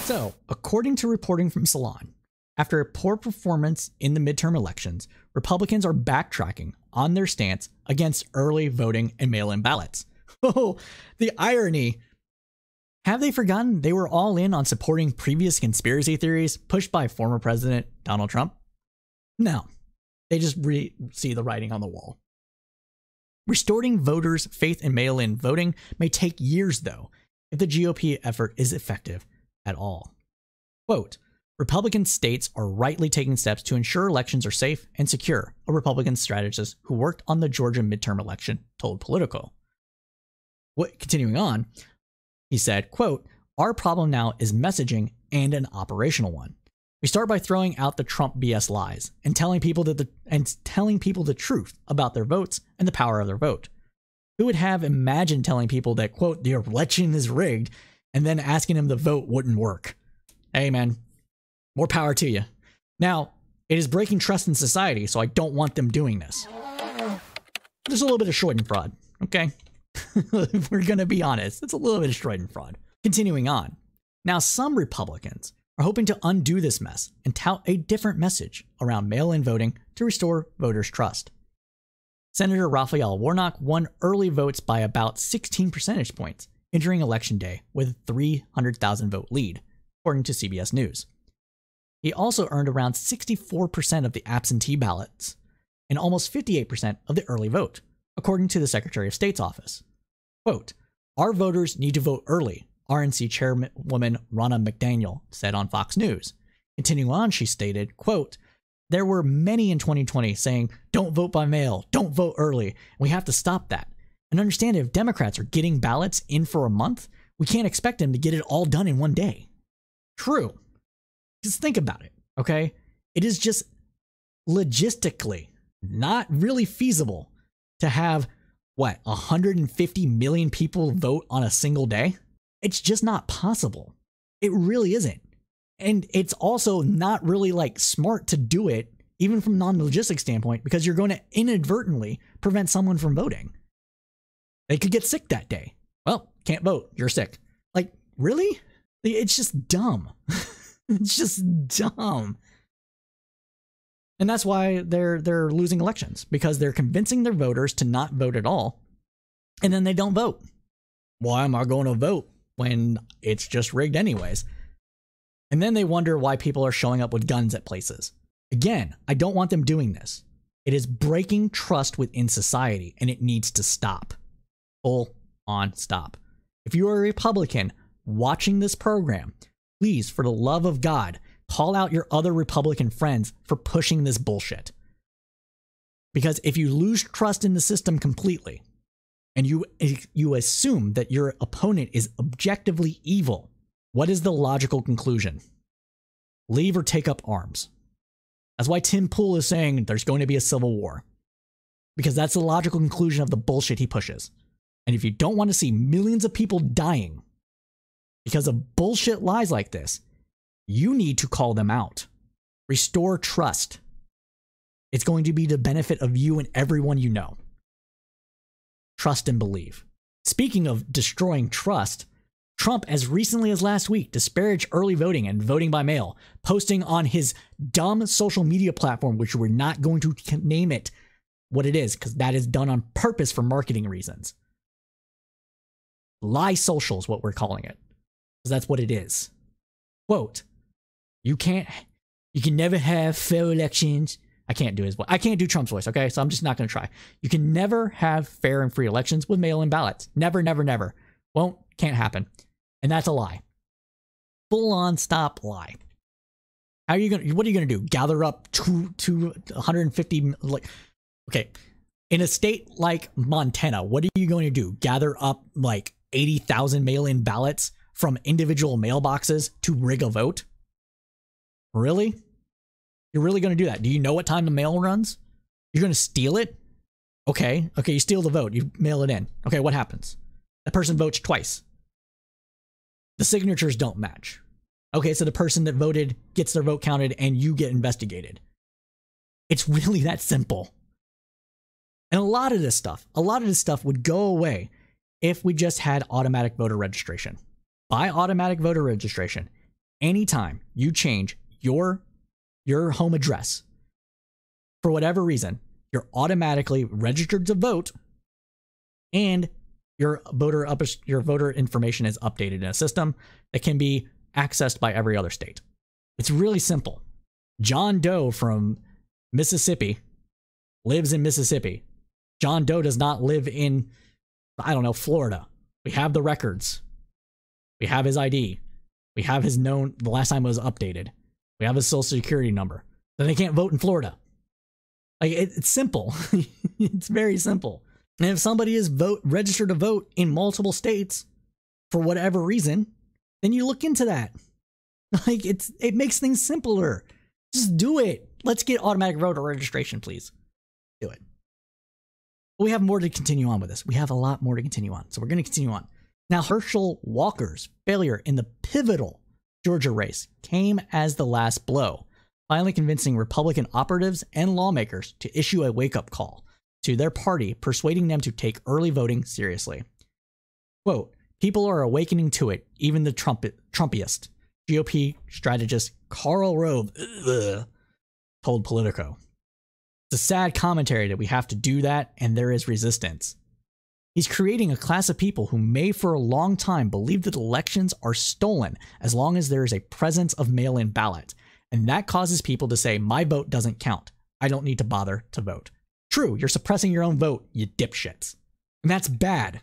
So, according to reporting from Salon, after a poor performance in the midterm elections, Republicans are backtracking on their stance against early voting and mail-in ballots. Oh, the irony. Have they forgotten they were all in on supporting previous conspiracy theories pushed by former President Donald Trump? No, they just see the writing on the wall. Restoring voters' faith in mail-in voting may take years, though, if the GOP effort is effective at all. Quote, Republican states are rightly taking steps to ensure elections are safe and secure, a Republican strategist who worked on the Georgia midterm election told Politico. Continuing on, he said, quote, our problem now is messaging and an operational one. We start by throwing out the Trump BS lies and telling people the truth about their votes and the power of their vote. Who would have imagined telling people that, quote, the election is rigged and then asking them to vote wouldn't work? Hey, man, more power to you. Now, it is breaking trust in society, so I don't want them doing this. There's a little bit of Schadenfreude, okay? If we're going to be honest, it's a little bit of Schadenfreude. Continuing on. Now, some Republicans are hoping to undo this mess and tout a different message around mail-in voting to restore voters' trust. Senator Raphael Warnock won early votes by about 16 percentage points, entering Election Day with a 300,000 vote lead, according to CBS News. He also earned around 64% of the absentee ballots and almost 58% of the early vote, according to the Secretary of State's office. Quote, our voters need to vote early, RNC Chairwoman Ronna McDaniel said on Fox News. Continuing on, she stated, quote, there were many in 2020 saying, don't vote by mail, don't vote early. We have to stop that. And understand if Democrats are getting ballots in for a month, we can't expect them to get it all done in one day. True. Just think about it, okay? It is just logistically not really feasible to have, 150 million people vote on a single day? It's just not possible. It really isn't. And it's also not really smart to do it, even from non-logistic standpoint, because you're going to inadvertently prevent someone from voting. They could get sick that day. Well, can't vote. You're sick. Really? It's just dumb. It's just dumb. And that's why they're losing elections, because they're convincing their voters to not vote at all, and then they don't vote. Why am I going to vote when it's just rigged anyways? And then they wonder why people are showing up with guns at places. Again, I don't want them doing this. It is breaking trust within society, and it needs to stop. Full on stop. If you are a Republican watching this program, please, for the love of God, call out your other Republican friends for pushing this bullshit. Because if you lose trust in the system completely, and you assume that your opponent is objectively evil, what is the logical conclusion? Leave or take up arms. That's why Tim Pool is saying there's going to be a civil war. Because that's the logical conclusion of the bullshit he pushes. And if you don't want to see millions of people dying because of bullshit lies like this, you need to call them out. Restore trust. It's going to be the benefit of you and everyone you know. Trust and believe. Speaking of destroying trust, Trump, as recently as last week, disparaged early voting and voting by mail, posting on his dumb social media platform, which we're not going to name it what it is, because that is done on purpose for marketing reasons. Lie social is what we're calling it, because that's what it is. Quote, you can never have fair elections. I can't do his voice. I can't do Trump's voice, okay? So I'm just not going to try. You can never have fair and free elections with mail-in ballots. Never, never, never. Can't happen. And that's a lie. Full-on stop lie. What are you going to do? Gather up 150, okay. In a state like Montana, what are you going to do? Gather up 80,000 mail-in ballots from individual mailboxes to rig a vote? Really? You're really going to do that? Do you know what time the mail runs? You're going to steal it? Okay, you steal the vote. You mail it in. Okay, what happens? The person votes twice. The signatures don't match. Okay, so the person that voted gets their vote counted and you get investigated. It's really that simple. And a lot of this stuff would go away if we just had automatic voter registration. By automatic voter registration, anytime you change your home address for whatever reason, you're automatically registered to vote, and your voter information is updated in a system that can be accessed by every other state. It's really simple. John Doe from Mississippi lives in Mississippi. John Doe does not live in, I don't know, Florida. We have the records. We have his ID. We have his the last time it was updated. We have his social security number. Then they can't vote in Florida. Like, it's simple. It's very simple. And if somebody is registered to vote in multiple states for whatever reason, then you look into that. Like, it makes things simpler. Just do it. Let's get automatic voter registration, please. Do it. But we have more to continue on with this. We have a lot more to continue on. So we're going to continue on. Now, Herschel Walker's failure in the pivotal Georgia race came as the last blow, finally convincing Republican operatives and lawmakers to issue a wake-up call to their party, persuading them to take early voting seriously. Quote, "People are awakening to it, even the Trumpiest," GOP strategist Karl Rove told Politico. It's a sad commentary that we have to do that, and there is resistance. He's creating a class of people who may for a long time believe that elections are stolen as long as there is a presence of mail-in ballots, and that causes people to say, my vote doesn't count. I don't need to bother to vote. True, you're suppressing your own vote, you dipshits. And that's bad.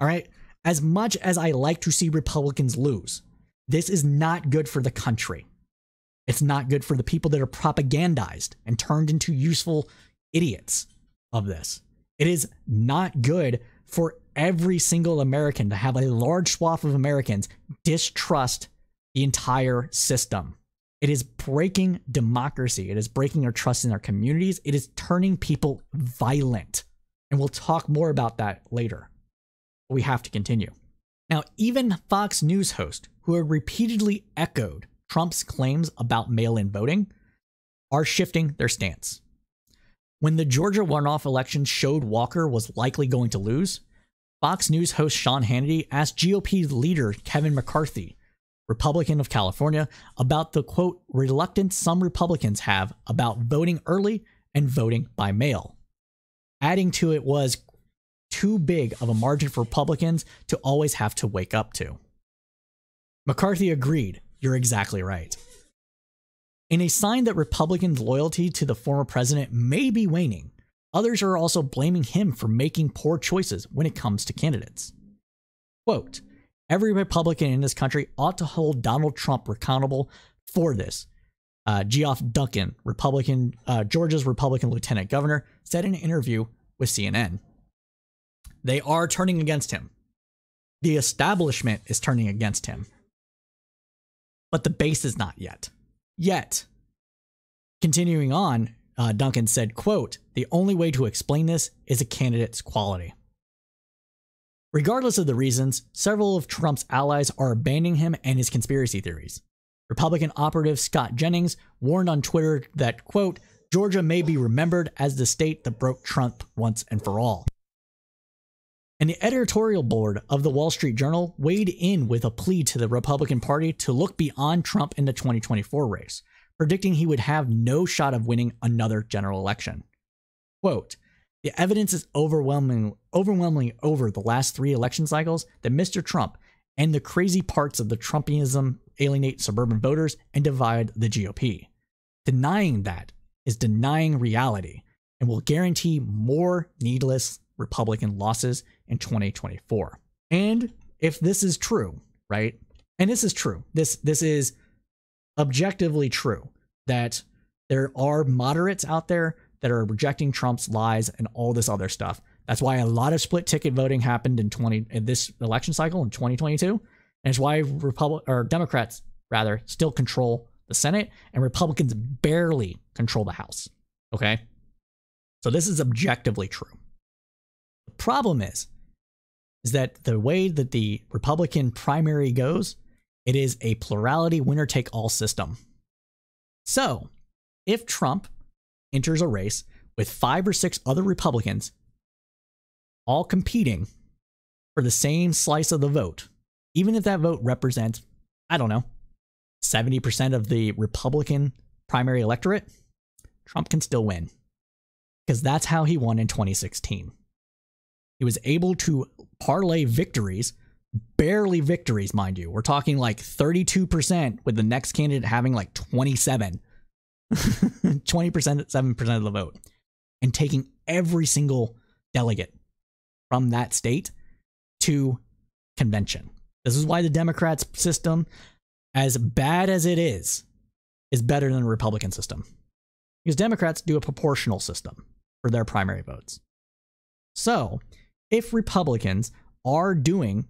All right? As much as I like to see Republicans lose, this is not good for the country. It's not good for the people that are propagandized and turned into useful idiots of this. It is not good for every single American to have a large swath of Americans distrust the entire system. It is breaking democracy. It is breaking our trust in our communities. It is turning people violent. And we'll talk more about that later. But we have to continue. Now, even Fox News hosts who have repeatedly echoed Trump's claims about mail-in voting are shifting their stance. When the Georgia runoff election showed Walker was likely going to lose, Fox News host Sean Hannity asked GOP leader Kevin McCarthy, Republican of California, about the, quote, reluctance some Republicans have about voting early and voting by mail. Adding to it was too big of a margin for Republicans to always have to wake up to. McCarthy agreed, "You're exactly right." In a sign that Republicans' loyalty to the former president may be waning, others are also blaming him for making poor choices when it comes to candidates. Quote, "Every Republican in this country ought to hold Donald Trump accountable for this," Geoff Duncan, Georgia's Republican lieutenant governor, said in an interview with CNN. They are turning against him. The establishment is turning against him. But the base is not yet. Yet. Continuing on, Duncan said, quote, "The only way to explain this is a candidate's quality." Regardless of the reasons, several of Trump's allies are abandoning him and his conspiracy theories. Republican operative Scott Jennings warned on Twitter that, quote, "Georgia may be remembered as the state that broke Trump once and for all." And the editorial board of the Wall Street Journal weighed in with a plea to the Republican Party to look beyond Trump in the 2024 race, predicting he would have no shot of winning another general election. Quote, "The evidence is overwhelmingly over the last 3 election cycles that Mr. Trump and the crazy parts of the Trumpism alienate suburban voters and divide the GOP. Denying that is denying reality and will guarantee more needless Republican losses in 2024. And if this is true, right? And this is true. This is objectively true that there are moderates out there that are rejecting Trump's lies and all this other stuff. That's why a lot of split ticket voting happened in this election cycle in 2022. And it's why Democrats rather still control the Senate and Republicans barely control the House. Okay? So this is objectively true. The problem is that the way that the Republican primary goes, it is a plurality winner-take-all system. So, if Trump enters a race with 5 or 6 other Republicans all competing for the same slice of the vote, even if that vote represents, I don't know, 70% of the Republican primary electorate, Trump can still win. Because that's how he won in 2016. He was able to parlay victories, barely victories, mind you. We're talking like 32%, with the next candidate having like 27. 20%, 7% of the vote. And taking every single delegate from that state to convention. This is why the Democrats' system, as bad as it is better than the Republican system. Because Democrats do a proportional system for their primary votes. So, if Republicans are going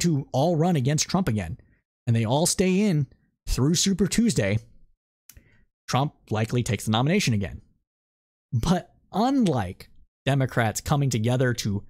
to all run against Trump again, and they all stay in through Super Tuesday, Trump likely takes the nomination again. But unlike Democrats coming together to,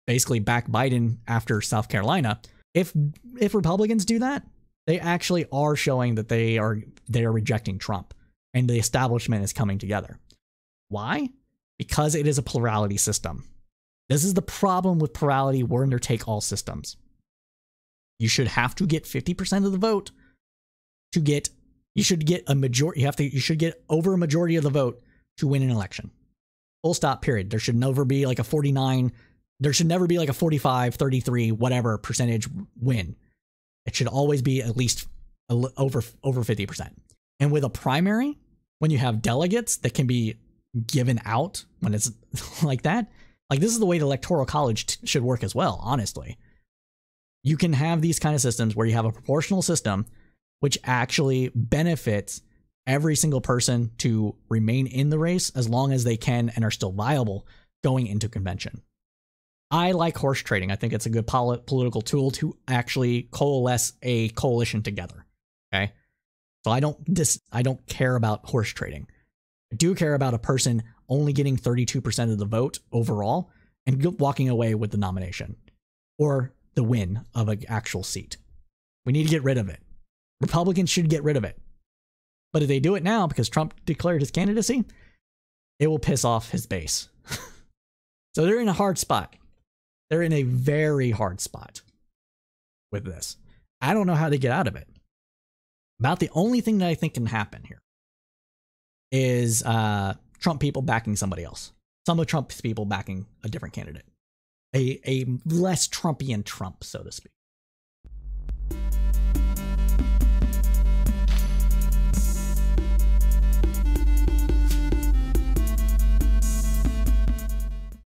basically back Biden after South Carolina, if Republicans do that, they actually are showing that they are rejecting Trump, and the establishment is coming together. Why? Because it is a plurality system. This is the problem with plurality winner take all systems. You should have to get 50% of the vote to get. You should get a majority. You should get over a majority of the vote to win an election. Full stop. Period. There should never be like a 49. There should never be like a 45, 33, whatever percentage win. It should always be at least over 50%. And with a primary, when you have delegates that can be given out when it's like that, like this is the way the Electoral College should work as well, honestly. You can have these kind of systems where you have a proportional system which actually benefits every single person to remain in the race as long as they can and are still viable going into convention. I like horse trading. I think it's a good political tool to actually coalesce a coalition together. Okay. So I don't care about horse trading. I do care about a person only getting 32% of the vote overall and walking away with the nomination or the win of an actual seat. We need to get rid of it. Republicans should get rid of it. But if they do it now because Trump declared his candidacy, it will piss off his base. So they're in a hard spot. They're in a very hard spot with this. I don't know how to get out of it. About the only thing that I think can happen here is Trump people backing somebody else. Some of Trump's people backing a different candidate. A less Trumpian Trump, so to speak.